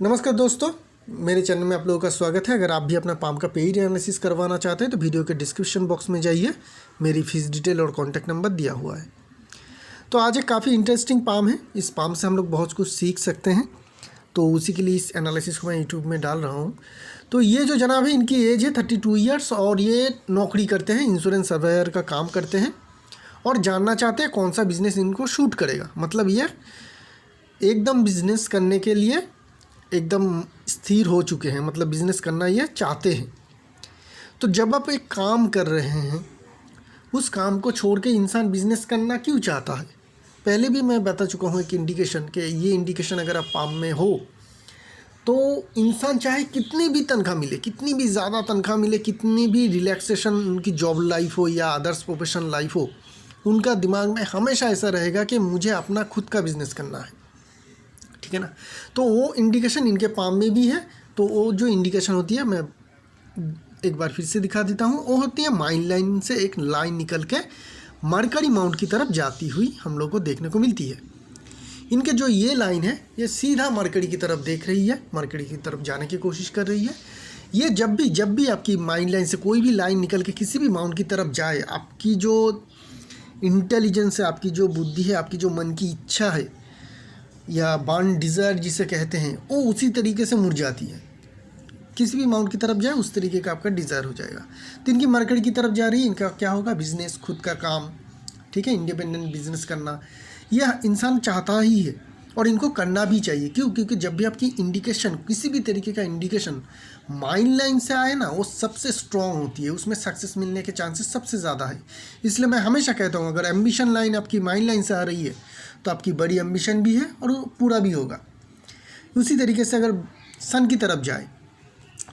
नमस्कार दोस्तों, मेरे चैनल में आप लोगों का स्वागत है। अगर आप भी अपना पाम का पेड एनालिसिस करवाना चाहते हैं तो वीडियो के डिस्क्रिप्शन बॉक्स में जाइए, मेरी फीस डिटेल और कॉन्टैक्ट नंबर दिया हुआ है। तो आज एक काफ़ी इंटरेस्टिंग पाम है। इस पाम से हम लोग बहुत कुछ सीख सकते हैं, तो उसी के लिए इस एनालिसिस को मैं यूट्यूब में डाल रहा हूँ। तो ये जो जनाब है, इनकी एज है 32 ईयर्स और ये नौकरी करते हैं, इंश्योरेंस सर्वेयर का काम करते हैं और जानना चाहते हैं कौन सा बिज़नेस इनको शूट करेगा। मतलब ये एकदम बिज़नेस करने के लिए एकदम स्थिर हो चुके हैं, मतलब बिज़नेस करना ये चाहते हैं। तो जब आप एक काम कर रहे हैं, उस काम को छोड़ के इंसान बिज़नेस करना क्यों चाहता है? पहले भी मैं बता चुका हूँ एक इंडिकेशन के ये इंडिकेशन अगर आप पाम में हो तो इंसान चाहे कितनी भी तनख्वाह मिले, कितनी भी ज़्यादा तनख्वाह मिले, कितनी भी रिलैक्सेशन उनकी जॉब लाइफ हो या अदर्स प्रोफेशनल लाइफ हो, उनका दिमाग में हमेशा ऐसा रहेगा कि मुझे अपना खुद का बिज़नेस करना है। ठीक है ना? तो वो इंडिकेशन इनके पाम में भी है। तो वो जो इंडिकेशन होती है, मैं एक बार फिर से दिखा देता हूँ। वो होती है माइन लाइन से एक लाइन निकल के मरकरी माउंट की तरफ जाती हुई हम लोग को देखने को मिलती है। इनके जो ये लाइन है, ये सीधा मरकरी की तरफ देख रही है, मरकरी की तरफ जाने की कोशिश कर रही है। ये जब भी आपकी माइन लाइन से कोई भी लाइन निकल के किसी भी माउंट की तरफ जाए, आपकी जो इंटेलिजेंस है, आपकी जो बुद्धि है, आपकी जो मन की इच्छा है या बार्न डिज़ायर जिसे कहते हैं, वो उसी तरीके से मुड़ जाती है। किसी भी माउंट की तरफ जाए उस तरीके का आपका डिज़ायर हो जाएगा। तो इनकी मरकरी की तरफ जा रही है, इनका क्या होगा? बिज़नेस, खुद का काम। ठीक है, इंडिपेंडेंट बिजनेस करना यह इंसान चाहता ही है और इनको करना भी चाहिए। क्यों? क्योंकि जब भी आपकी इंडिकेशन, किसी भी तरीके का इंडिकेशन माइंड लाइन से आए ना, वो सबसे स्ट्रॉन्ग होती है, उसमें सक्सेस मिलने के चांसेस सबसे ज़्यादा है। इसलिए मैं हमेशा कहता हूँ, अगर एम्बिशन लाइन आपकी माइंड लाइन से आ रही है तो आपकी बड़ी एम्बिशन भी है और वो पूरा भी होगा। उसी तरीके से अगर सन की तरफ जाए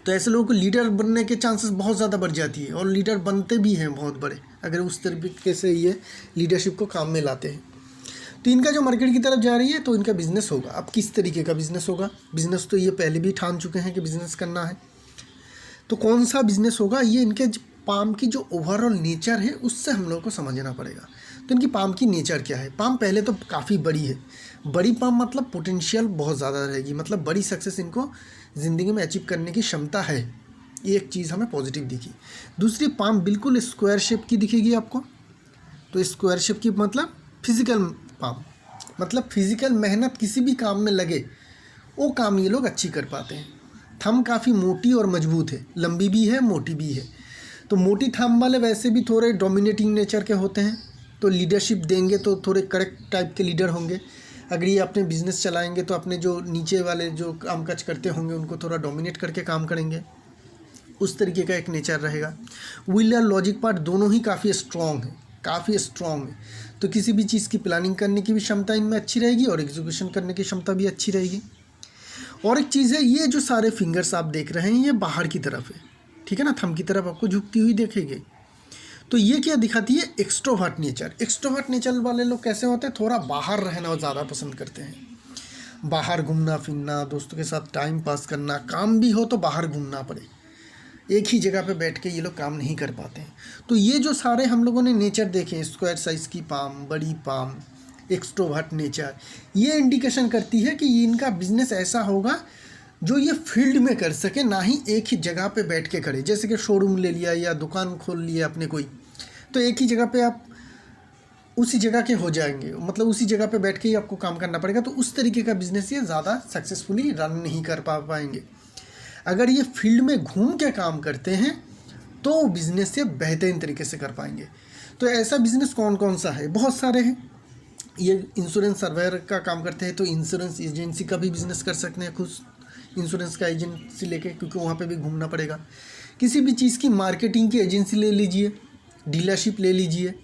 तो ऐसे लोगों को लीडर बनने के चांसेस बहुत ज़्यादा बढ़ जाती है और लीडर बनते भी हैं बहुत बड़े, अगर उस तरीके से ये लीडरशिप को काम में लाते हैं। तो इनका जो मार्केट की तरफ जा रही है तो इनका बिज़नेस होगा। अब किस तरीके का बिज़नेस होगा? बिज़नेस तो ये पहले भी ठान चुके हैं कि बिज़नेस करना है, तो कौन सा बिज़नेस होगा? ये इनके पाम की जो ओवरऑल नेचर है उससे हम लोगों को समझना पड़ेगा। तो इनकी पाम की नेचर क्या है? पाम पहले तो काफ़ी बड़ी है। बड़ी पाम मतलब पोटेंशियल बहुत ज़्यादा रहेगी, मतलब बड़ी सक्सेस इनको ज़िंदगी में अचीव करने की क्षमता है। ये एक चीज़ हमें पॉजिटिव दिखी। दूसरी, पाम बिल्कुल स्क्वायर शेप की दिखेगी आपको। तो स्क्वायर शेप की मतलब फिजिकल पाम, मतलब फिजिकल मेहनत किसी भी काम में लगे वो काम ये लोग अच्छी कर पाते हैं। थंब काफ़ी मोटी और मजबूत है, लंबी भी है, मोटी भी है। तो मोटी थंब वाले वैसे भी थोड़े डोमिनेटिंग नेचर के होते हैं, तो लीडरशिप देंगे तो थोड़े करेक्ट टाइप के लीडर होंगे। अगर ये अपने बिजनेस चलाएंगे तो अपने जो नीचे वाले जो काम काज करते होंगे उनको थोड़ा डोमिनेट करके काम करेंगे, उस तरीके का एक नेचर रहेगा। विल और लॉजिक पार्ट दोनों ही काफ़ी स्ट्रॉन्ग है, काफ़ी स्ट्रॉन्ग है। तो किसी भी चीज़ की प्लानिंग करने की भी क्षमता इनमें अच्छी रहेगी और एग्जीक्यूशन करने की क्षमता भी अच्छी रहेगी। और एक चीज़ है, ये जो सारे फिंगर्स आप देख रहे हैं ये बाहर की तरफ है, ठीक है ना, थंब की तरफ आपको झुकती हुई देखेंगे। तो ये क्या दिखाती है? Extrovert nature. एक्सट्रोवर्ट नेचर वाले लोग कैसे होते हैं? थोड़ा बाहर रहना ज़्यादा पसंद करते हैं, बाहर घूमना फिरना, दोस्तों के साथ टाइम पास करना। काम भी हो तो बाहर घूमना पड़े, एक ही जगह पे बैठ के ये लोग काम नहीं कर पाते हैं। तो ये जो सारे हम लोगों ने नेचर देखे, स्क्वायर साइज़ की पाम, बड़ी पाम, एक्सट्रोवर्ट नेचर, ये इंडिकेशन करती है कि इनका बिजनेस ऐसा होगा जो ये फील्ड में कर सके, ना ही एक ही जगह पे बैठ के करे। जैसे कि शोरूम ले लिया या दुकान खोल लिया अपने कोई, तो एक ही जगह पे आप उसी जगह के हो जाएंगे, मतलब उसी जगह पे बैठ के ही आपको काम करना पड़ेगा। तो उस तरीके का बिजनेस ये ज़्यादा सक्सेसफुली रन नहीं कर पाएंगे। अगर ये फील्ड में घूम के काम करते हैं तो बिज़नेस से बेहतरीन तरीके से कर पाएंगे। तो ऐसा बिज़नेस कौन कौन सा है? बहुत सारे हैं। ये इंश्योरेंस सर्वेयर का काम करते हैं तो इंश्योरेंस एजेंसी का भी बिज़नेस कर सकते हैं, खुद इंश्योरेंस का एजेंसी लेके, क्योंकि वहाँ पे भी घूमना पड़ेगा। किसी भी चीज़ की मार्केटिंग की एजेंसी ले लीजिए, डीलरशिप ले लीजिए,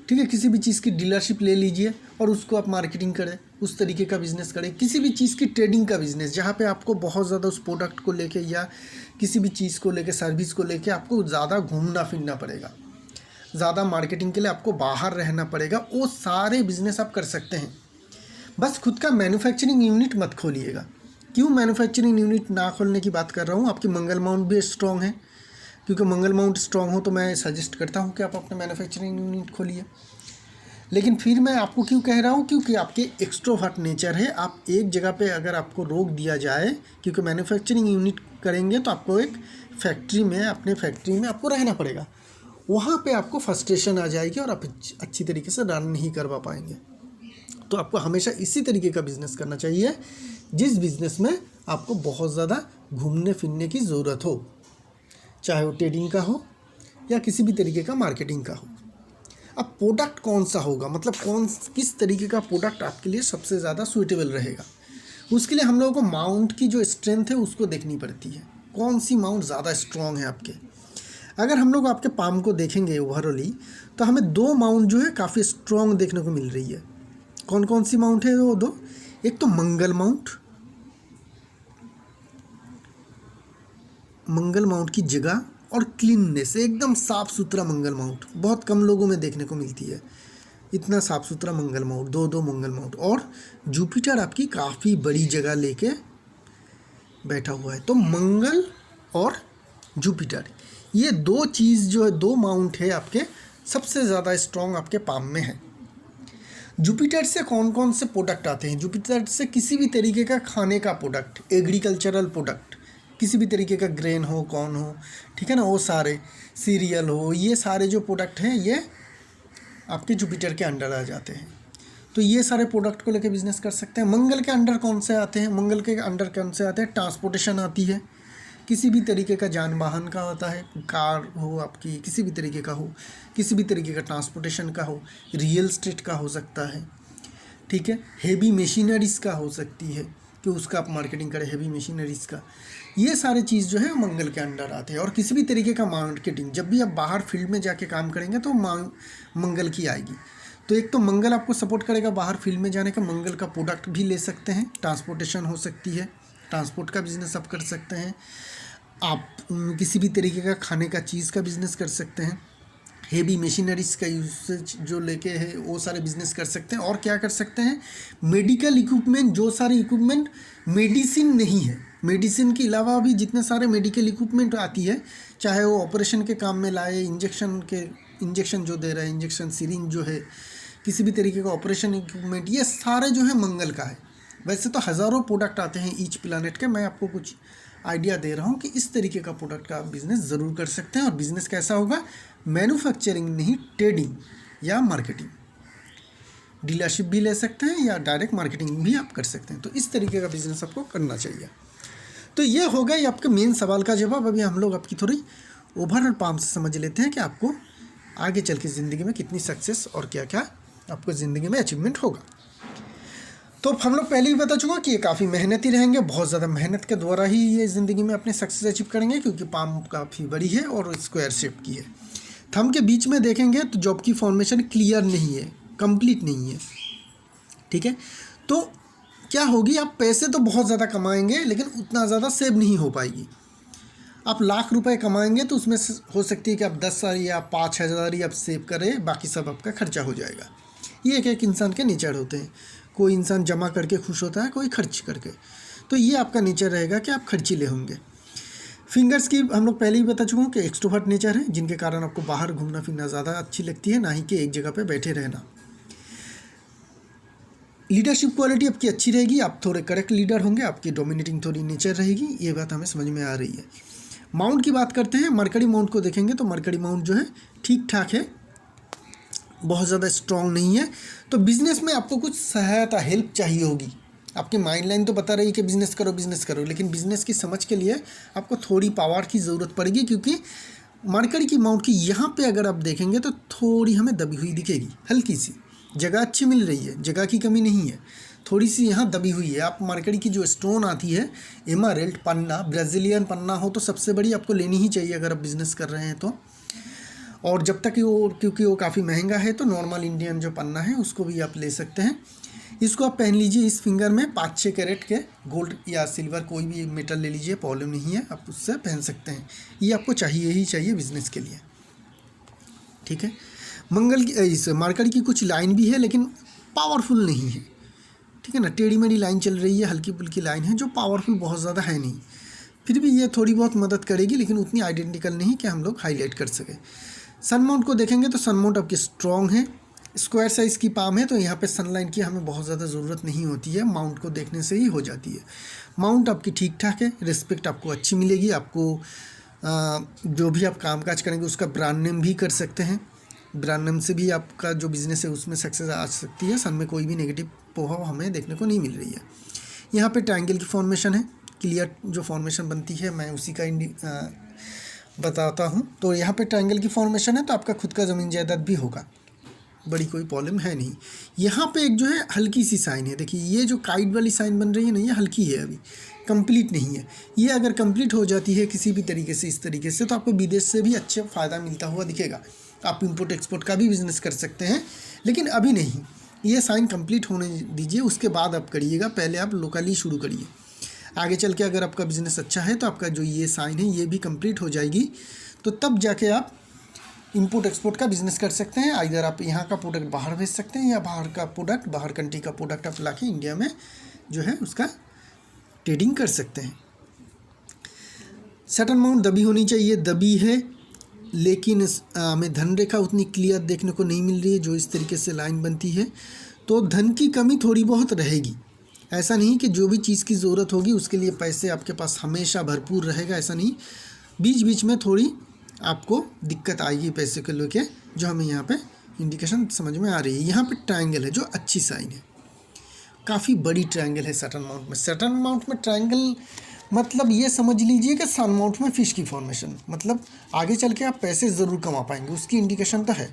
ठीक है, किसी भी चीज़ की डीलरशिप ले लीजिए और उसको आप मार्केटिंग करें, उस तरीके का बिज़नेस करें। किसी भी चीज़ की ट्रेडिंग का बिज़नेस, जहाँ पे आपको बहुत ज़्यादा उस प्रोडक्ट को लेके या किसी भी चीज़ को लेके, सर्विस को लेके आपको ज़्यादा घूमना फिरना पड़ेगा, ज़्यादा मार्केटिंग के लिए आपको बाहर रहना पड़ेगा, वो सारे बिज़नेस आप कर सकते हैं। बस खुद का मैन्युफैक्चरिंग यूनिट मत खोलिएगा। क्यों मैन्युफैक्चरिंग यूनिट ना खोलने की बात कर रहा हूँ? आपकी मंगल माउंट भी स्ट्रॉन्ग है, क्योंकि मंगल माउंट स्ट्रॉन्ग हो तो मैं सजेस्ट करता हूँ कि आप अपना मैन्युफैक्चरिंग यूनिट खोलिए। लेकिन फिर मैं आपको क्यों कह रहा हूँ, क्योंकि आपके एक्सट्रोवर्ट नेचर है। आप एक जगह पे अगर आपको रोक दिया जाए, क्योंकि मैन्युफैक्चरिंग यूनिट करेंगे तो आपको एक फैक्ट्री में, अपने फैक्ट्री में आपको रहना पड़ेगा। वहाँ पे आपको फ्रस्ट्रेशन आ जाएगी और आप अच्छी तरीके से रन नहीं करवा पाएंगे। तो आपको हमेशा इसी तरीके का बिज़नेस करना चाहिए जिस बिज़नेस में आपको बहुत ज़्यादा घूमने फिरने की ज़रूरत हो, चाहे वो ट्रेडिंग का हो या किसी भी तरीके का मार्केटिंग का हो। अब प्रोडक्ट कौन सा होगा, मतलब किस तरीके का प्रोडक्ट आपके लिए सबसे ज़्यादा सूटेबल रहेगा, उसके लिए हम लोगों को माउंट की जो स्ट्रेंथ है उसको देखनी पड़ती है। कौन सी माउंट ज़्यादा स्ट्रॉन्ग है आपके। अगर हम लोग आपके पाम को देखेंगे ओवरऑली, तो हमें 2 माउंट जो है काफ़ी स्ट्रॉन्ग देखने को मिल रही है। कौन कौन सी माउंट है वो 2? एक तो मंगल माउंट, मंगल माउंट की जगह और क्लीननेस, एकदम साफ़ सुथरा मंगल माउंट बहुत कम लोगों में देखने को मिलती है। इतना साफ़ सुथरा मंगल माउंट, 2 मंगल माउंट। और जुपिटर आपकी काफ़ी बड़ी जगह लेके बैठा हुआ है। तो मंगल और जुपिटर, ये 2 चीज़ जो है, 2 माउंट है आपके सबसे ज़्यादा स्ट्रॉन्ग आपके पाम में है। जुपिटर से कौन कौन से प्रोडक्ट आते हैं? जुपिटर से किसी भी तरीके का खाने का प्रोडक्ट, एग्रीकल्चरल प्रोडक्ट, किसी भी तरीके का ग्रेन हो, कॉर्न हो, ठीक है ना, वो सारे सीरियल हो, ये सारे जो प्रोडक्ट हैं ये आपके जुपिटर के अंडर आ जाते हैं। तो ये सारे प्रोडक्ट को लेकर बिजनेस कर सकते हैं। मंगल के अंडर कौन से आते हैं? मंगल के अंडर कौन से आते हैं? ट्रांसपोर्टेशन आती है, किसी भी तरीके का जान वाहन का होता है, कार हो आपकी, किसी भी तरीके का हो, किसी भी तरीके का ट्रांसपोर्टेशन का हो, रियल एस्टेट का हो सकता है, ठीक है, हेवी मशीनरीज़ का हो सकती है कि उसका आप मार्केटिंग करें, हेवी मशीनरीज़ का। ये सारे चीज़ जो है मंगल के अंडर आते हैं। और किसी भी तरीके का मार्केटिंग, जब भी आप बाहर फील्ड में जाके काम करेंगे तो मंगल की आएगी। तो एक तो मंगल आपको सपोर्ट करेगा बाहर फील्ड में जाने का, मंगल का प्रोडक्ट भी ले सकते हैं, ट्रांसपोर्टेशन हो सकती है, ट्रांसपोर्ट का बिज़नेस आप कर सकते हैं, आप किसी भी तरीके का खाने का चीज़ का बिज़नेस कर सकते हैं, हेवी मशीनरीज़ का यूसेज जो लेके है वो सारे बिज़नेस कर सकते हैं। और क्या कर सकते हैं? मेडिकल इक्विपमेंट, जो सारे इक्विपमेंट मेडिसिन नहीं है, मेडिसिन के अलावा भी जितने सारे मेडिकल इक्विपमेंट आती है, चाहे वो ऑपरेशन के काम में लाए, इंजेक्शन जो दे रहा है, इंजेक्शन सिरिंज जो है, किसी भी तरीके का ऑपरेशन इक्विपमेंट, ये सारे जो है मंगल का है। वैसे तो हज़ारों प्रोडक्ट आते हैं ईच प्लानेट के, मैं आपको कुछ आइडिया दे रहा हूँ कि इस तरीके का प्रोडक्ट का आप बिज़नेस ज़रूर कर सकते हैं। और बिज़नेस कैसा होगा? मैन्युफैक्चरिंग नहीं, ट्रेडिंग या मार्केटिंग, डीलरशिप भी ले सकते हैं या डायरेक्ट मार्केटिंग भी आप कर सकते हैं। तो इस तरीके का बिज़नेस आपको करना चाहिए। तो ये हो गया ये आपके मेन सवाल का जवाब। अभी हम लोग आपकी थोड़ी ओवरऑल पाम से समझ लेते हैं कि आपको आगे चल के ज़िंदगी में कितनी सक्सेस और क्या क्या आपको ज़िंदगी में अचीवमेंट होगा। तो हम लोग पहले ही बता चुका कि ये काफ़ी मेहनती रहेंगे, बहुत ज़्यादा मेहनत के द्वारा ही ये ज़िंदगी में अपने सक्सेस अचीव करेंगे, क्योंकि पाम काफ़ी बड़ी है और स्क्वायर शेप की है। थंब के बीच में देखेंगे तो जॉब की फॉर्मेशन क्लियर नहीं है, कंप्लीट नहीं है, ठीक है। तो क्या होगी? आप पैसे तो बहुत ज़्यादा कमाएंगे लेकिन उतना ज़्यादा सेव नहीं हो पाएगी। आप लाख रुपए कमाएंगे तो उसमें हो सकती है कि आप 10,000 या 5,000 ही आप सेव करें, बाकी सब आपका खर्चा हो जाएगा। ये एक इंसान के नेचर होते हैं। कोई इंसान जमा करके खुश होता है, कोई खर्च करके। तो ये आपका नेचर रहेगा कि आप खर्चीले होंगे। फिंगर्स की हम लोग पहले ही बता चुके हैं कि एक्सट्रोवर्ट नेचर है, जिनके कारण आपको बाहर घूमना फिरना ज़्यादा अच्छी लगती है, ना ही कि एक जगह पे बैठे रहना। लीडरशिप क्वालिटी आपकी अच्छी रहेगी, आप थोड़े करेक्ट लीडर होंगे, आपकी डोमिनेटिंग थोड़ी नेचर रहेगी, ये बात हमें समझ में आ रही है। माउंट की बात करते हैं, मरकरी माउंट को देखेंगे तो मरकरी माउंट जो है ठीक ठाक है, बहुत ज़्यादा स्ट्रॉन्ग नहीं है। तो बिज़नेस में आपको कुछ सहायता, हेल्प चाहिए होगी। आपकी माइंड लाइन तो बता रही है कि बिज़नेस करो, लेकिन बिज़नेस की समझ के लिए आपको थोड़ी पावर की ज़रूरत पड़ेगी, क्योंकि मरकरी की माउंट की यहाँ पे अगर आप देखेंगे तो थोड़ी हमें दबी हुई दिखेगी, हल्की सी। जगह अच्छी मिल रही है, जगह की कमी नहीं है, थोड़ी सी यहाँ दबी हुई है। आप मरकरी की जो स्टोन आती है, एमराल्ड पन्ना, ब्राज़ीलियन पन्ना हो तो सबसे बड़ी आपको लेनी ही चाहिए अगर आप बिज़नेस कर रहे हैं तो। और जब तक वो, क्योंकि वो काफ़ी महंगा है, तो नॉर्मल इंडियन जो पन्ना है उसको भी आप ले सकते हैं। इसको आप पहन लीजिए इस फिंगर में, 5-6 कैरेट के गोल्ड या सिल्वर कोई भी मेटल ले लीजिए, प्रॉब्लम नहीं है, आप उससे पहन सकते हैं। ये आपको चाहिए ही चाहिए बिज़नेस के लिए, ठीक है। मंगल की इस मरकरी की कुछ लाइन भी है लेकिन पावरफुल नहीं है, ठीक है ना। टेढ़ी मेढ़ी लाइन चल रही है, हल्की फुल्की लाइन है, जो पावरफुल बहुत ज़्यादा है नहीं। फिर भी ये थोड़ी बहुत मदद करेगी, लेकिन उतनी आइडेंटिकल नहीं कि हम लोग हाईलाइट कर सकें। सन माउंट को देखेंगे तो सन माउंट आपकी स्ट्रॉन्ग है, स्क्वायर साइज़ की पाम है तो यहाँ पे सनलाइन की हमें बहुत ज़्यादा ज़रूरत नहीं होती है, माउंट को देखने से ही हो जाती है। माउंट आपकी ठीक ठाक है, रिस्पेक्ट आपको अच्छी मिलेगी। आपको जो भी आप कामकाज करेंगे उसका ब्रांड नेम भी कर सकते हैं, ब्रांड नेम से भी आपका जो बिज़नेस है उसमें सक्सेस आ सकती है। सन में कोई भी नेगेटिव प्रभाव हमें देखने को नहीं मिल रही है। यहाँ पे ट्रायंगल की फॉर्मेशन है, क्लियर जो फॉर्मेशन बनती है मैं उसी का बताता हूँ। तो यहाँ पे ट्रायंगल की फॉर्मेशन है तो आपका खुद का ज़मीन जायदाद भी होगा, बड़ी कोई प्रॉब्लम है नहीं। यहाँ पे एक जो है हल्की सी साइन है, देखिए ये जो काइट वाली साइन बन रही है ना, ये हल्की है, अभी कंप्लीट नहीं है। ये अगर कंप्लीट हो जाती है किसी भी तरीके से इस तरीके से तो आपको विदेश से भी अच्छा फ़ायदा मिलता हुआ दिखेगा। आप इंपोर्ट एक्सपोर्ट का भी बिज़नेस कर सकते हैं, लेकिन अभी नहीं, ये साइन कंप्लीट होने दीजिए, उसके बाद आप करिएगा। पहले आप लोकली शुरू करिए, आगे चल के अगर आपका बिज़नेस अच्छा है तो आपका जो ये साइन है ये भी कंप्लीट हो जाएगी, तो तब जाके आप इंपोर्ट एक्सपोर्ट का बिज़नेस कर सकते हैं। इधर आप यहाँ का प्रोडक्ट बाहर भेज सकते हैं या बाहर का प्रोडक्ट, बाहर कंट्री का प्रोडक्ट आप लाके इंडिया में जो है उसका ट्रेडिंग कर सकते हैं। सटन माउंट दबी होनी चाहिए, दबी है, लेकिन हमें धन रेखा उतनी क्लियर देखने को नहीं मिल रही है। जो इस तरीके से लाइन बनती है तो धन की कमी थोड़ी बहुत रहेगी। ऐसा नहीं कि जो भी चीज़ की ज़रूरत होगी उसके लिए पैसे आपके पास हमेशा भरपूर रहेगा, ऐसा नहीं, बीच बीच में थोड़ी आपको दिक्कत आएगी पैसे को लेके, जो हमें यहाँ पे इंडिकेशन समझ में आ रही है। यहाँ पे ट्रायंगल है जो अच्छी साइन है, काफ़ी बड़ी ट्रायंगल है सटन माउंट में। सटन माउंट में ट्रायंगल मतलब ये समझ लीजिए कि सन माउंट में फिश की फॉर्मेशन, मतलब आगे चल के आप पैसे ज़रूर कमा पाएंगे, उसकी इंडिकेशन तो है।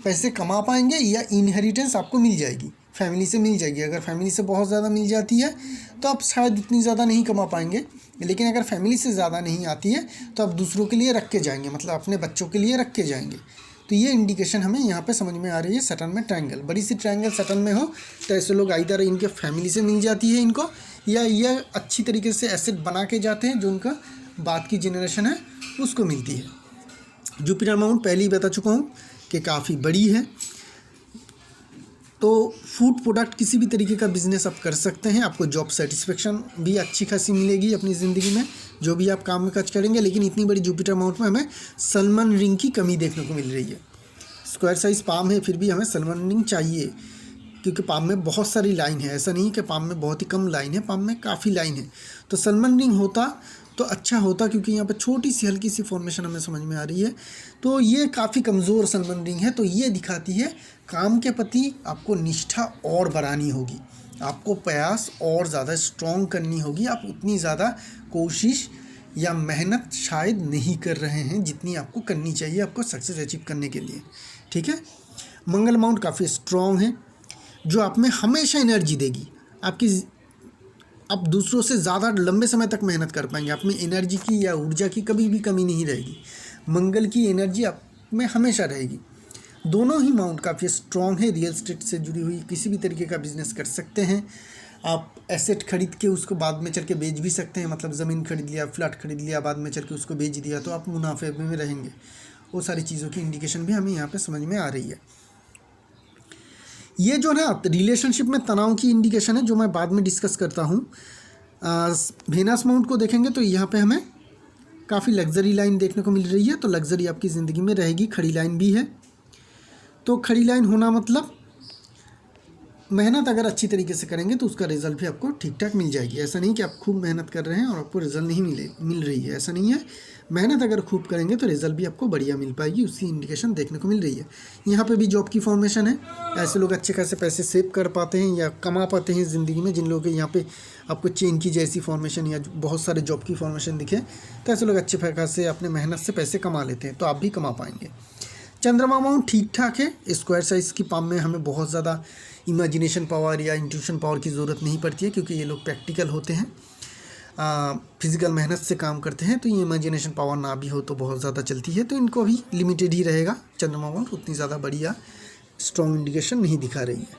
पैसे कमा पाएंगे या इनहेरिटेंस आपको मिल जाएगी, फैमिली से मिल जाएगी। अगर फैमिली से बहुत ज़्यादा मिल जाती है तो आप शायद उतनी ज़्यादा नहीं कमा पाएंगे, लेकिन अगर फैमिली से ज़्यादा नहीं आती है तो आप दूसरों के लिए रख के जाएंगे, मतलब अपने बच्चों के लिए रख के जाएंगे। तो ये इंडिकेशन हमें यहाँ पे समझ में आ रही है। सटन में ट्रायंगल, बड़ी सी ट्रायंगल सटन में हो तो ऐसे लोग आइदर इनके फैमिली से मिल जाती है इनको, या ये अच्छी तरीके से एसेट बना के जाते हैं जो उनका बाद की जनरेशन है उसको मिलती है। जुपिटर माउंट पहले ही बता चुका हूँ कि काफ़ी बड़ी है। तो फूड प्रोडक्ट किसी भी तरीके का बिज़नेस आप कर सकते हैं, आपको जॉब सेटिस्फेक्शन भी अच्छी खासी मिलेगी अपनी ज़िंदगी में जो भी आप काम में काज करेंगे। लेकिन इतनी बड़ी जुपिटर माउंट में हमें सलमन रिंग की कमी देखने को मिल रही है। स्क्वायर साइज़ पाम है फिर भी हमें सलमन रिंग चाहिए, क्योंकि पाम में बहुत सारी लाइन है, ऐसा नहीं कि पाम में बहुत ही कम लाइन है, पाम में काफ़ी लाइन है। तो सलमन रिंग होता तो अच्छा होता, क्योंकि यहाँ पर छोटी सी हल्की सी फॉर्मेशन हमें समझ में आ रही है। तो ये काफ़ी कमज़ोर सलमन रिंग है, तो ये दिखाती है काम के प्रति आपको निष्ठा और बढ़ानी होगी, आपको प्रयास और ज़्यादा स्ट्रॉन्ग करनी होगी। आप उतनी ज़्यादा कोशिश या मेहनत शायद नहीं कर रहे हैं जितनी आपको करनी चाहिए आपको सक्सेस अचीव करने के लिए, ठीक है। मंगल माउंट काफ़ी स्ट्रॉन्ग है जो आप में हमेशा एनर्जी देगी, आप दूसरों से ज़्यादा लंबे समय तक मेहनत कर पाएंगे, आप में एनर्जी की या ऊर्जा की कभी भी कमी नहीं रहेगी। मंगल की एनर्जी आप में हमेशा रहेगी। दोनों ही माउंट काफ़ी स्ट्रॉन्ग है, रियल एस्टेट से जुड़ी हुई किसी भी तरीके का बिजनेस कर सकते हैं आप। एसेट खरीद के उसको बाद में चल के बेच भी सकते हैं, मतलब ज़मीन खरीद लिया, फ्लैट खरीद लिया, बाद में चल के उसको बेच दिया तो आप मुनाफे में रहेंगे। वो सारी चीज़ों की इंडिकेशन भी हमें यहाँ पे समझ में आ रही है। ये जो है रिलेशनशिप में तनाव की इंडिकेशन है जो मैं बाद में डिस्कस करता हूँ। वेनस माउंट को देखेंगे तो यहाँ पे हमें काफ़ी लग्जरी लाइन देखने को मिल रही है, तो लग्जरी आपकी ज़िंदगी में रहेगी। खड़ी लाइन भी है, तो खड़ी लाइन होना मतलब मेहनत अगर अच्छी तरीके से करेंगे तो उसका रिज़ल्ट भी आपको ठीक ठाक मिल जाएगी। ऐसा नहीं कि आप खूब मेहनत कर रहे हैं और आपको रिज़ल्ट नहीं मिल रही है, ऐसा नहीं है। मेहनत अगर खूब करेंगे तो रिज़ल्ट भी आपको बढ़िया मिल पाएगी, उसकी इंडिकेशन देखने को मिल रही है। यहाँ पे भी जॉब की फॉर्मेशन है, ऐसे लोग अच्छे खासे पैसे सेव कर पाते हैं या कमा पाते हैं ज़िंदगी में। जिन लोगों के यहाँ पे आपको चेन की जैसी फॉर्मेशन या बहुत सारे जॉब की फॉर्मेशन दिखे तो ऐसे लोग अच्छे खासे अपने मेहनत से पैसे कमा लेते हैं, तो आप भी कमा पाएंगे। चंद्रमा माउंट ठीक ठाक है। स्क्वायर साइज़ की पाम में हमें बहुत ज़्यादा इमेजिनेशन पावर या इंट्यूशन पावर की ज़रूरत नहीं पड़ती है, क्योंकि ये लोग प्रैक्टिकल होते हैं, फिज़िकल मेहनत से काम करते हैं। तो ये इमेजिनेशन पावर ना भी हो तो बहुत ज़्यादा चलती है, तो इनको भी लिमिटेड ही रहेगा। चंद्रमा माउंट उतनी ज़्यादा बड़ी या स्ट्रॉन्ग इंडिकेशन नहीं दिखा रही है।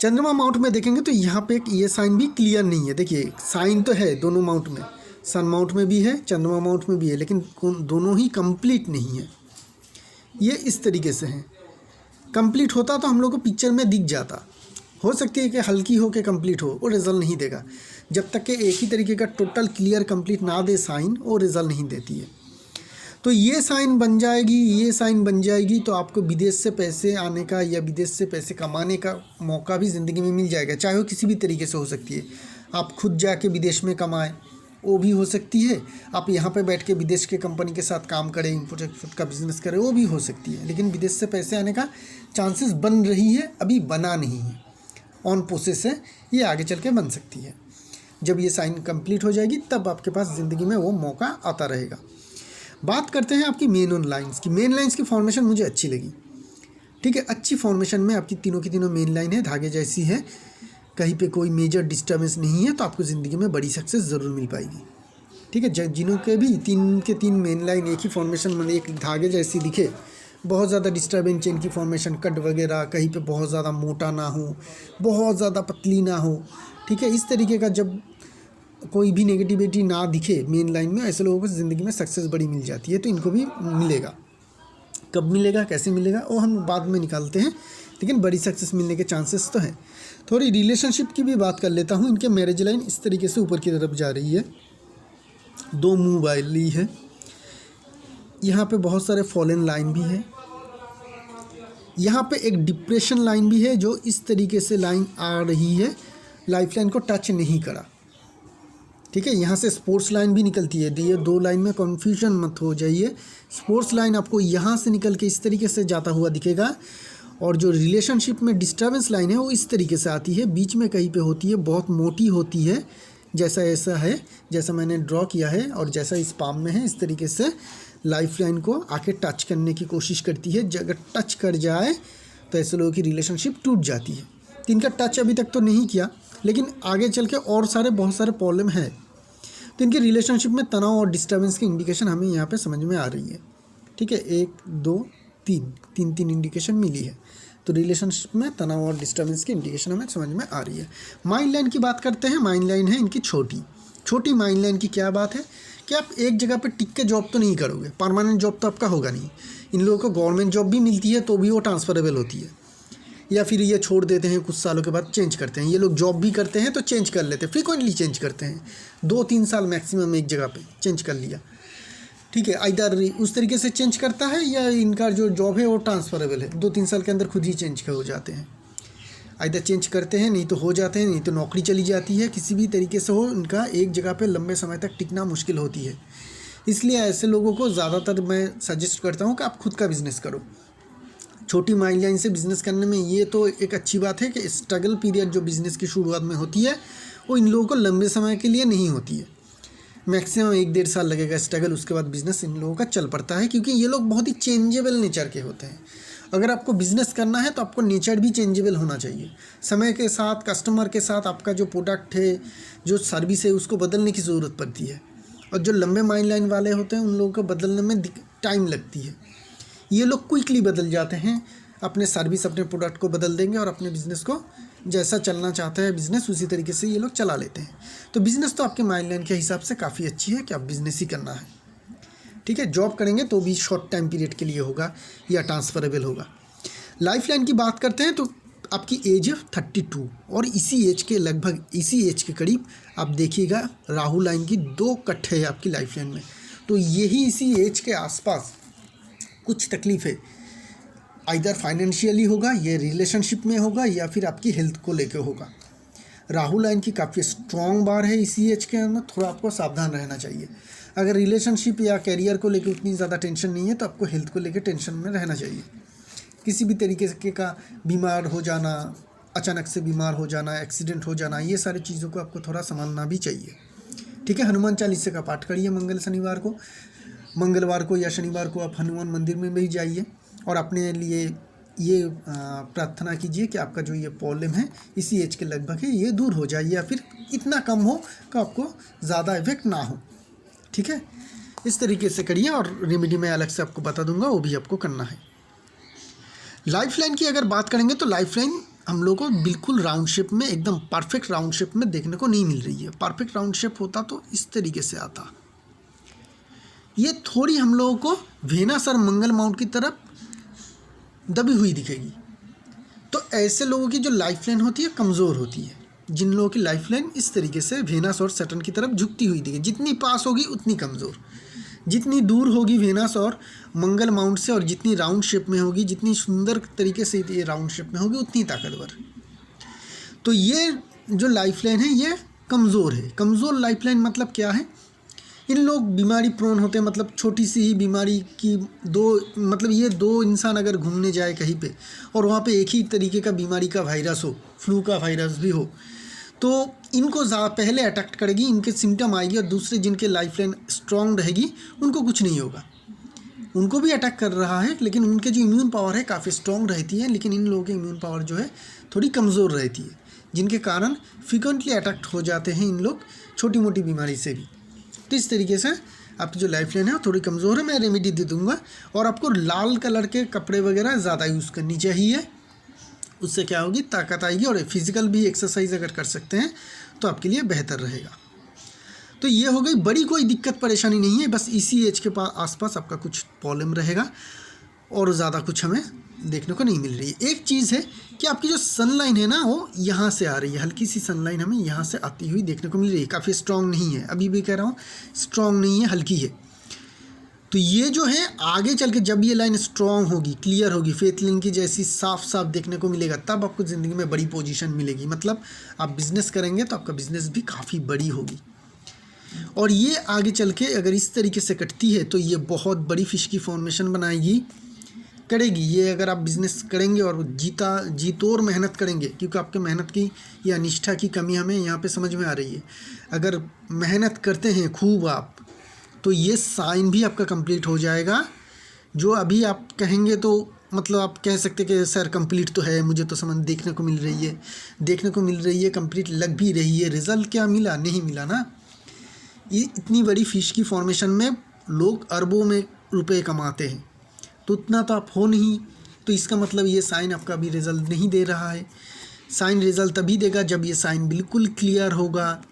चंद्रमा माउंट में देखेंगे तो यहाँ पे ये साइन भी क्लियर नहीं है। देखिए साइन तो है दोनों माउंट में, सन माउंट में भी है, चंद्रमा माउंट में भी है, लेकिन दोनों ही कंप्लीट नहीं है। ये इस तरीके से है, कंप्लीट होता तो हम लोग को पिक्चर में दिख जाता। हो सकती है कि हल्की हो के कंप्लीट हो, वो रिज़ल्ट नहीं देगा। जब तक कि एक ही तरीके का टोटल क्लियर कंप्लीट ना दे साइन, वो रिज़ल्ट नहीं देती है। तो ये साइन बन जाएगी, ये साइन बन जाएगी तो आपको विदेश से पैसे आने का या विदेश से पैसे कमाने का मौका भी ज़िंदगी में मिल जाएगा, चाहे वो किसी भी तरीके से हो सकती है। आप खुद जाके विदेश में कमाएं, वो भी हो सकती है। आप यहाँ पे बैठ के विदेश के कंपनी के साथ काम करें, इम्पोर्ट एक्सपोर्ट का बिजनेस करें, वो भी हो सकती है। लेकिन विदेश से पैसे आने का चांसेस बन रही है, अभी बना नहीं है, ऑन प्रोसेस है, ये आगे चल के बन सकती है। जब ये साइन कंप्लीट हो जाएगी तब आपके पास ज़िंदगी में वो मौका आता रहेगा। बात करते हैं आपकी मेन लाइन्स की। मेन लाइन्स की फॉर्मेशन मुझे अच्छी लगी, ठीक है। अच्छी फॉर्मेशन में आपकी तीनों की तीनों मेन लाइन है, धागे जैसी है, कहीं पे कोई मेजर डिस्टर्बेंस नहीं है, तो आपको ज़िंदगी में बड़ी सक्सेस ज़रूर मिल पाएगी, ठीक है। जिन्हों के भी तीन के तीन मेन लाइन एक ही फॉर्मेशन में एक धागे जैसी दिखे, बहुत ज़्यादा डिस्टर्बेंस चेन की फॉर्मेशन, कट वगैरह, कहीं पे बहुत ज़्यादा मोटा ना हो, बहुत ज़्यादा पतली ना हो, ठीक है। इस तरीके का जब कोई भी नेगेटिविटी ना दिखे मेन लाइन में, ऐसे लोगों को ज़िंदगी में सक्सेस बड़ी मिल जाती है। तो इनको भी मिलेगा। कब मिलेगा, कैसे मिलेगा, वो हम बाद में निकालते हैं, लेकिन बड़ी सक्सेस मिलने के चांसेस तो हैं। थोड़ी रिलेशनशिप की भी बात कर लेता हूँ। इनके मैरिज लाइन इस तरीके से ऊपर की तरफ जा रही है, दो मुँह वाली है, यहाँ पे बहुत सारे फॉलन लाइन भी है, यहाँ पे एक डिप्रेशन लाइन भी है जो इस तरीके से लाइन आ रही है, लाइफ लाइन को टच नहीं करा, ठीक है। यहाँ से स्पोर्ट्स लाइन भी निकलती है, ये दो लाइन में कन्फ्यूजन मत हो जाइए। स्पोर्ट्स लाइन आपको यहाँ से निकल के इस तरीके से जाता हुआ दिखेगा, और जो रिलेशनशिप में डिस्टर्बेंस लाइन है वो इस तरीके से आती है, बीच में कहीं पे होती है, बहुत मोटी होती है, जैसा ऐसा है, जैसा मैंने ड्रॉ किया है और जैसा इस पाम में है, इस तरीके से लाइफ लाइन को आके टच करने की कोशिश करती है। अगर टच कर जाए तो ऐसे लोगों की रिलेशनशिप टूट जाती है। तो इनका टच अभी तक तो नहीं किया, लेकिन आगे चल के और बहुत सारे प्रॉब्लम है। तो इनके रिलेशनशिप में तनाव और डिस्टर्बेंस की इंडिकेशन हमें यहाँ पे समझ में आ रही है, ठीक है। 1 2 3 इंडिकेशन मिली है। तो रिलेशनशिप में तनाव और डिस्टर्बेंस की इंडिकेशन हमें समझ में आ रही है। माइंड लाइन की बात करते हैं। माइंड लाइन है इनकी छोटी माइंड लाइन की क्या बात है कि आप एक जगह पे टिक के जॉब तो नहीं करोगे, परमानेंट जॉब तो आपका होगा नहीं। इन लोगों को गवर्नमेंट जॉब भी मिलती है तो भी वो ट्रांसफरेबल होती है, या फिर ये छोड़ देते हैं, कुछ सालों के बाद चेंज करते हैं। ये लोग जॉब भी करते हैं तो चेंज कर लेते हैं, फ्रीक्वेंटली चेंज करते हैं, 2-3 साल मैक्सिमम एक जगह पे चेंज कर लिया, ठीक है। आइदर उस तरीके से चेंज करता है या इनका जो जॉब है वो ट्रांसफरेबल है, 2-3 साल के अंदर खुद ही चेंज हो जाते हैं। आइदर चेंज करते हैं, नहीं तो हो जाते हैं, नहीं तो नौकरी चली जाती है, किसी भी तरीके से हो, इनका एक जगह पे लंबे समय तक टिकना मुश्किल होती है। इसलिए ऐसे लोगों को ज़्यादातर मैं सजेस्ट करता हूँ कि आप खुद का बिज़नेस करो। छोटी माइंड लाइन से बिज़नेस करने में ये तो एक अच्छी बात है कि स्ट्रगल पीरियड जो बिज़नेस की शुरुआत में होती है वो इन लोगों को लंबे समय के लिए नहीं होती है। मैक्सिमम 1-1.5 साल लगेगा स्ट्रगल, उसके बाद बिज़नेस इन लोगों का चल पड़ता है, क्योंकि ये लोग बहुत ही चेंजेबल नेचर के होते हैं। अगर आपको बिज़नेस करना है तो आपको नेचर भी चेंजेबल होना चाहिए। समय के साथ, कस्टमर के साथ आपका जो प्रोडक्ट है, जो सर्विस है, उसको बदलने की ज़रूरत पड़ती है। और जो लंबे माइंड लाइन वाले होते हैं उन लोगों को बदलने में टाइम लगती है। ये लोग क्विकली बदल जाते हैं, अपने सर्विस, अपने प्रोडक्ट को बदल देंगे और अपने बिज़नेस को जैसा चलना चाहता है बिज़नेस उसी तरीके से ये लोग चला लेते हैं। तो बिज़नेस तो आपके माइंड लाइन के हिसाब से काफ़ी अच्छी है कि आप बिज़नेस ही करना है, ठीक है। जॉब करेंगे तो भी शॉर्ट टाइम पीरियड के लिए होगा या ट्रांसफरेबल होगा। लाइफ लाइन की बात करते हैं तो आपकी एज है 32, और इसी एज के लगभग, इसी एज के करीब आप देखिएगा राहु लाइन की 2 कट है आपकी लाइफ लाइन में। तो यही इसी एज के आसपास कुछ तकलीफ़ें आइदर फाइनेंशियली होगा, ये रिलेशनशिप में होगा, या फिर आपकी हेल्थ को लेकर होगा। राहु लाइन की काफ़ी स्ट्रॉन्ग बार है इसी एज के अंदर, थोड़ा आपको सावधान रहना चाहिए। अगर रिलेशनशिप या करियर को लेकर उतनी ज़्यादा टेंशन नहीं है तो आपको हेल्थ को लेकर टेंशन में रहना चाहिए। किसी भी तरीके के का बीमार हो जाना, अचानक से बीमार हो जाना, एक्सीडेंट हो जाना, ये सारी चीज़ों को आपको थोड़ा संभालना भी चाहिए, ठीक है। हनुमान चालीसा का पाठ करिए मंगलवार को या शनिवार को आप हनुमान मंदिर में भी जाइए और अपने लिए ये प्रार्थना कीजिए कि आपका जो ये प्रॉब्लम है इसी एज के लगभग है, ये दूर हो जाए, या फिर इतना कम हो कि आपको ज़्यादा इफेक्ट ना हो, ठीक है। इस तरीके से करिए, और रेमेडी मैं अलग से आपको बता दूंगा, वो भी आपको करना है। लाइफ लाइन की अगर बात करेंगे तो लाइफ लाइन हम लोग को बिल्कुल राउंड शेप में, एकदम परफेक्ट राउंड शेप में देखने को नहीं मिल रही है। परफेक्ट राउंड शेप होता तो इस तरीके से आता। ये थोड़ी हम लोगों को वेनस और मंगल माउंट की तरफ दबी हुई दिखेगी। तो ऐसे लोगों की जो लाइफ लाइन होती है कमज़ोर होती है। जिन लोगों की लाइफ लाइन इस तरीके से वेनस और सैटर्न की तरफ झुकती हुई दिखे, जितनी पास होगी उतनी कमज़ोर, जितनी दूर होगी वेनस और मंगल माउंट से और जितनी राउंड शेप में होगी, जितनी सुंदर तरीके से ये राउंड शेप में होगी, उतनी ताकतवर। तो ये जो लाइफलाइन है ये कमज़ोर है। कमज़ोर लाइफलाइन मतलब क्या है? इन लोग बीमारी प्रोन होते हैं, मतलब छोटी सी ही बीमारी की मतलब ये दो इंसान अगर घूमने जाए कहीं पे और वहाँ पे एक ही तरीके का बीमारी का वायरस हो, फ्लू का वायरस भी हो, तो इनको पहले अटैक करेगी, इनके सिम्टम आएगी, और दूसरे जिनके लाइफलाइन स्ट्रांग रहेगी उनको कुछ नहीं होगा। उनको भी अटैक कर रहा है, लेकिन उनके जो इम्यून पावर है काफ़ी स्ट्रांग रहती है, लेकिन इन लोगों की इम्यून पावर जो है थोड़ी कमज़ोर रहती है, जिनके कारण फ्रिक्वेंटली अटैक्ट हो जाते हैं इन लोग छोटी मोटी बीमारी से भी। तो इस तरीके से आपकी जो लाइफलाइन है वो थोड़ी कमज़ोर है। मैं रेमेडी दे दूंगा, और आपको लाल कलर के कपड़े वगैरह ज़्यादा यूज़ करनी चाहिए। उससे क्या होगी, ताकत आएगी, और फिज़िकल भी एक्सरसाइज अगर कर सकते हैं तो आपके लिए बेहतर रहेगा। तो ये हो गई, बड़ी कोई दिक्कत परेशानी नहीं है, बस इसी एज के आसपास आपका कुछ प्रॉब्लम रहेगा, और ज़्यादा कुछ हमें देखने को नहीं मिल रही है। एक चीज़ है कि आपकी जो सनलाइन है ना वो यहाँ से आ रही है, हल्की सी सनलाइन हमें यहाँ से आती हुई देखने को मिल रही है, काफ़ी स्ट्रॉन्ग नहीं है, अभी भी कह रहा हूँ स्ट्रॉन्ग नहीं है, हल्की है। तो ये जो है आगे चल के जब ये लाइन स्ट्रॉन्ग होगी, क्लियर होगी, फेथ लाइन की जैसी साफ साफ देखने को मिलेगा, तब आपको ज़िंदगी में बड़ी पोजीशन मिलेगी। मतलब आप बिज़नेस करेंगे तो आपका बिज़नेस भी काफ़ी बड़ी होगी। और ये आगे चल के अगर इस तरीके से कटती है तो ये बहुत बड़ी फिश की फॉर्मेशन बनाएगी, करेगी। ये अगर आप बिज़नेस करेंगे और जीतोर मेहनत करेंगे, क्योंकि आपके मेहनत की या निष्ठा की कमी हमें यहाँ पे समझ में आ रही है। अगर मेहनत करते हैं खूब आप, तो ये साइन भी आपका कंप्लीट हो जाएगा। जो अभी आप कहेंगे तो मतलब आप कह सकते कि सर कंप्लीट तो है, मुझे तो समझ देखने को मिल रही है, कंप्लीट लग भी रही है, रिज़ल्ट क्या मिला? नहीं मिला ना। ये इतनी बड़ी फिश की फॉर्मेशन में लोग अरबों में रुपए कमाते हैं, तो उतना तो आप हो नहीं। तो इसका मतलब ये साइन आपका अभी रिज़ल्ट नहीं दे रहा है। साइन रिज़ल्ट तभी देगा जब ये साइन बिल्कुल क्लियर होगा,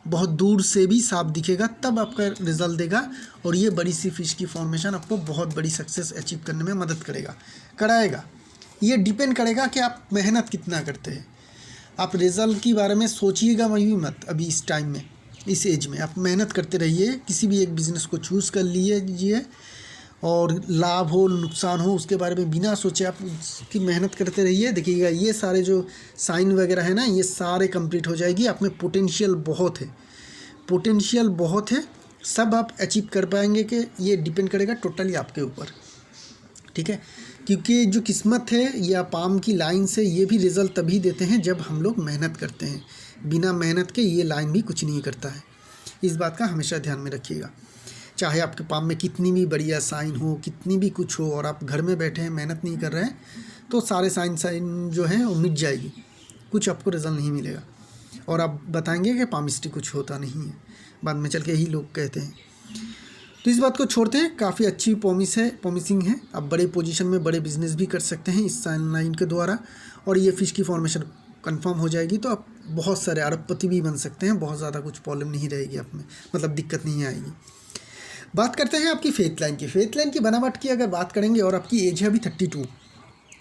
बहुत दूर से भी साफ दिखेगा, तब आपका रिज़ल्ट देगा। और ये बड़ी सी फिश की फॉर्मेशन आपको बहुत बड़ी सक्सेस अचीव करने में मदद कराएगा। ये डिपेंड करेगा कि आप मेहनत कितना करते हैं। आप रिज़ल्ट के बारे में सोचिएगा भी मत अभी इस टाइम में, इस एज में। आप मेहनत करते रहिए, किसी भी एक बिज़नेस को चूज़ कर लीजिए, और लाभ हो नुकसान हो उसके बारे में बिना सोचे आप उसकी मेहनत करते रहिए। देखिएगा ये सारे जो साइन वगैरह है ना, ये सारे कंप्लीट हो जाएगी। आप में पोटेंशियल बहुत है, सब आप अचीव कर पाएंगे। कि ये डिपेंड करेगा टोटली आपके ऊपर, ठीक है। क्योंकि जो किस्मत है या पाम की लाइन से ये भी रिज़ल्ट तभी देते हैं जब हम लोग मेहनत करते हैं। बिना मेहनत के ये लाइन भी कुछ नहीं करता है। इस बात का हमेशा ध्यान में रखिएगा। चाहे आपके पाम में कितनी भी बढ़िया साइन हो, कितनी भी कुछ हो, और आप घर में बैठे हैं, मेहनत नहीं कर रहे हैं, तो सारे साइन जो है वो मिट जाएगी, कुछ आपको रिजल्ट नहीं मिलेगा। और आप बताएंगे कि पामिस्ट्री कुछ होता नहीं है, बाद में चल के ही लोग कहते हैं। तो इस बात को छोड़ते हैं, काफ़ी अच्छी पॉमिसिंग है। आप बड़े पोजीशन में बड़े बिजनेस भी कर सकते हैं इस साइन लाइन के द्वारा, और ये फिश की फॉर्मेशन कंफर्म हो जाएगी तो आप बहुत सारे अरबपति भी बन सकते हैं। बहुत ज़्यादा कुछ प्रॉब्लम नहीं रहेगी आप में, मतलब दिक्कत नहीं आएगी। बात करते हैं आपकी फेथ लाइन की। फेथ लाइन की बनावट की अगर बात करेंगे, और आपकी एज है अभी 32,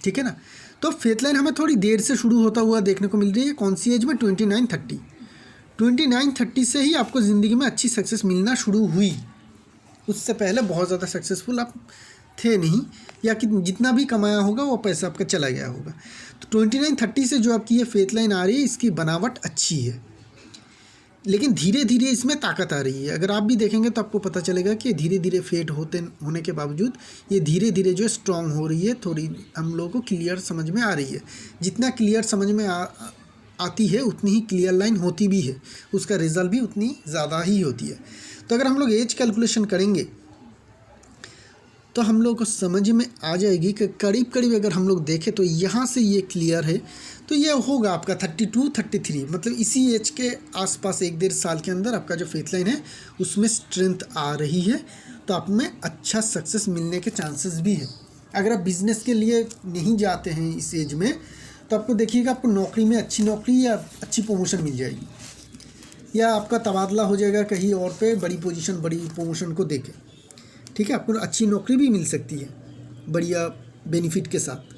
ठीक है ना। तो फेथ लाइन हमें थोड़ी देर से शुरू होता हुआ देखने को मिल रही है। कौन सी एज में? 29-30 से ही आपको ज़िंदगी में अच्छी सक्सेस मिलना शुरू हुई। उससे पहले बहुत ज़्यादा सक्सेसफुल आप थे नहीं, या कि जितना भी कमाया होगा वो पैसा आपका चला गया होगा। तो 29-30 से जो आपकी ये फेथ लाइन आ रही है, इसकी बनावट अच्छी है, लेकिन धीरे धीरे इसमें ताकत आ रही है। अगर आप भी देखेंगे तो आपको पता चलेगा कि धीरे धीरे फेड होने के बावजूद ये धीरे धीरे जो है स्ट्रॉन्ग हो रही है, थोड़ी हम लोगों को क्लियर समझ में आ रही है। जितना क्लियर समझ में आती है उतनी ही क्लियर लाइन होती भी है, उसका रिजल्ट भी उतनी ज़्यादा ही होती है। तो अगर हम लोग एज कैलकुलेशन करेंगे तो हम लोग को समझ में आ जाएगी कि करीब करीब अगर हम लोग देखें तो यहाँ से ये क्लियर है, तो ये होगा आपका 32-33, मतलब इसी एज के आसपास 1-1.5 साल के अंदर आपका जो फेथ लाइन है उसमें स्ट्रेंथ आ रही है। तो आप में अच्छा सक्सेस मिलने के चांसेस भी है। अगर आप बिज़नेस के लिए नहीं जाते हैं इस एज में, तो आपको देखिएगा आपको नौकरी में अच्छी नौकरी या अच्छी प्रमोशन मिल जाएगी, या आपका तबादला हो जाएगा कहीं और पे बड़ी पोजीशन बड़ी प्रमोशन को देके, ठीक है। आपको अच्छी नौकरी भी मिल सकती है बढ़िया बेनिफिट के साथ,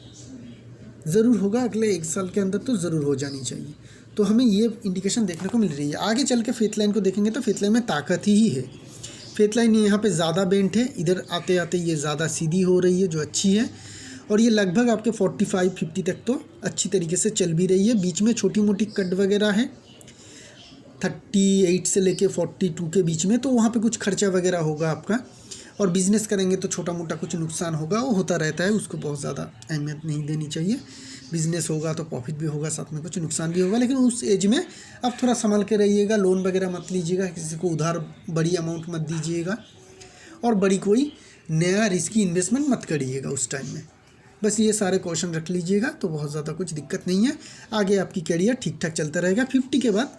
ज़रूर होगा अगले 1 साल के अंदर, तो ज़रूर हो जानी चाहिए। तो हमें ये इंडिकेशन देखने को मिल रही है। आगे चल के फेथ लाइन को देखेंगे तो फेथ लाइन में ताकत ही है। फेथ लाइन यहाँ पे ज़्यादा बेंट है, इधर आते आते ये ज़्यादा सीधी हो रही है जो अच्छी है, और ये लगभग आपके 45-50 तक तो अच्छी तरीके से चल भी रही है। बीच में छोटी मोटी कट वगैरह है 38 से लेके 42 के बीच में, तो वहाँ पे कुछ खर्चा वगैरह होगा आपका, और बिज़नेस करेंगे तो छोटा मोटा कुछ नुकसान होगा, वो होता रहता है, उसको बहुत ज़्यादा अहमियत नहीं देनी चाहिए। बिज़नेस होगा तो प्रॉफिट भी होगा, साथ में कुछ नुकसान भी होगा, लेकिन उस एज में आप थोड़ा संभल के रहिएगा। लोन वगैरह मत लीजिएगा, किसी को उधार बड़ी अमाउंट मत दीजिएगा, और बड़ी कोई नया रिस्की इन्वेस्टमेंट मत करिएगा उस टाइम में। बस ये सारे क्वेश्चन रख लीजिएगा तो बहुत ज़्यादा कुछ दिक्कत नहीं है, आगे आपकी करियर ठीक ठाक चलता रहेगा। 50 के बाद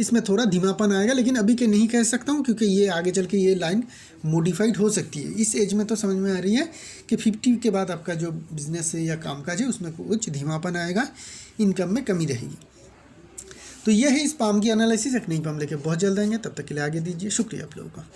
इसमें थोड़ा धीमापन आएगा, लेकिन अभी के नहीं कह सकता हूँ, क्योंकि ये आगे चल के ये लाइन मॉडिफाइड हो सकती है। इस एज में तो समझ में आ रही है कि 50 के बाद आपका जो बिज़नेस है या कामकाज है उसमें कुछ धीमापन आएगा, इनकम में कमी रहेगी। तो ये है इस पाम की एनालिसिस। एक नई पाम लेके बहुत जल्द आएंगे, तब तक के लिए आगे दीजिए। शुक्रिया आप लोगों का।